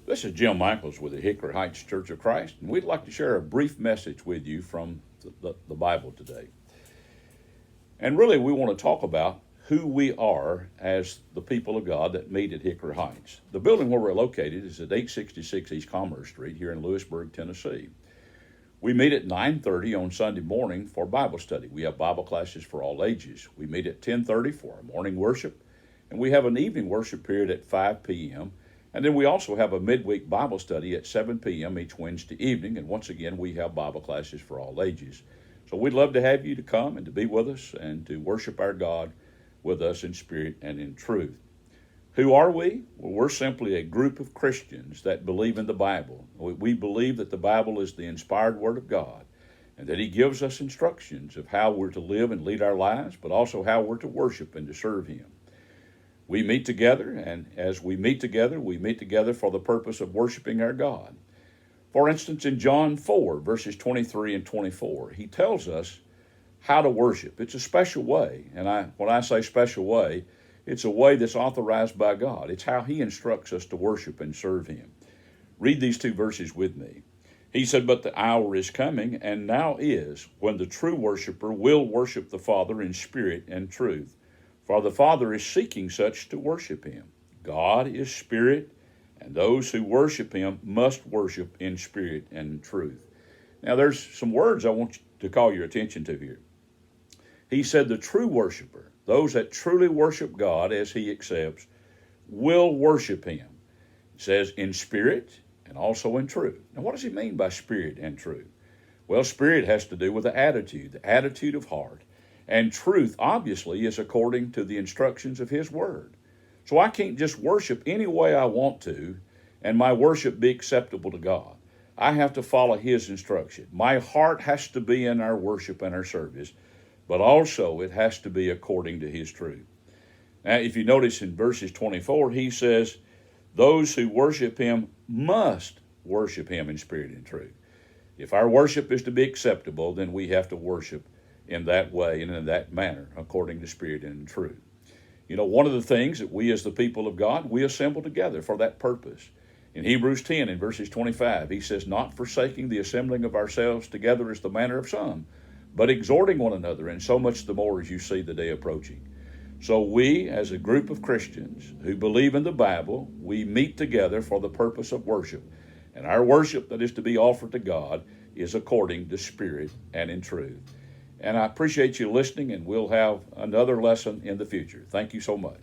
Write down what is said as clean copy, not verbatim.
This is Jim Michaels with the Hickory Heights Church of Christ, and we'd like to share a brief message with you from the Bible today. And really, we want to talk about who we are as the people of God that meet at Hickory Heights. The building where we're located is at 866 East Commerce Street here in Lewisburg, Tennessee. We meet at 9:30 on Sunday morning for Bible study. We have Bible classes for all ages. We meet at 10:30 for our morning worship, and we have an evening worship period at 5 p.m., and then we also have a midweek Bible study at 7 p.m. each Wednesday evening. And once again, we have Bible classes for all ages. So we'd love to have you to come and to be with us and to worship our God with us in spirit and in truth. Who are we? Well, we're simply a group of Christians that believe in the Bible. We believe that the Bible is the inspired Word of God and that He gives us instructions of how we're to live and lead our lives, but also how we're to worship and to serve Him. We meet together, and as we meet together for the purpose of worshiping our God. For instance, in John 4, verses 23 and 24, He tells us how to worship. It's a special way, and when I say special way, it's a way that's authorized by God. It's how He instructs us to worship and serve Him. Read these two verses with me. He said, "But the hour is coming, and now is, when the true worshiper will worship the Father in spirit and truth. For the Father is seeking such to worship Him. God is spirit, and those who worship Him must worship in spirit and in truth." Now there's some words I want to call your attention to here. He said the true worshiper, those that truly worship God as He accepts, will worship Him. It says in spirit and also in truth. Now what does He mean by spirit and truth? Well, spirit has to do with the attitude of heart. And truth, obviously, is according to the instructions of His Word. So I can't just worship any way I want to, and my worship be acceptable to God. I have to follow His instruction. My heart has to be in our worship and our service, but also it has to be according to His truth. Now, if you notice in verses 24, He says, those who worship Him must worship Him in spirit and truth. If our worship is to be acceptable, then we have to worship in that way and in that manner, according to spirit and in truth. You know, one of the things that we as the people of God, we assemble together for that purpose. In Hebrews 10, in verses 25, he says, "Not forsaking the assembling of ourselves together as the manner of some, but exhorting one another, and so much the more as you see the day approaching." So we, as a group of Christians who believe in the Bible, we meet together for the purpose of worship. And our worship that is to be offered to God is according to spirit and in truth. And I appreciate you listening, and we'll have another lesson in the future. Thank you so much.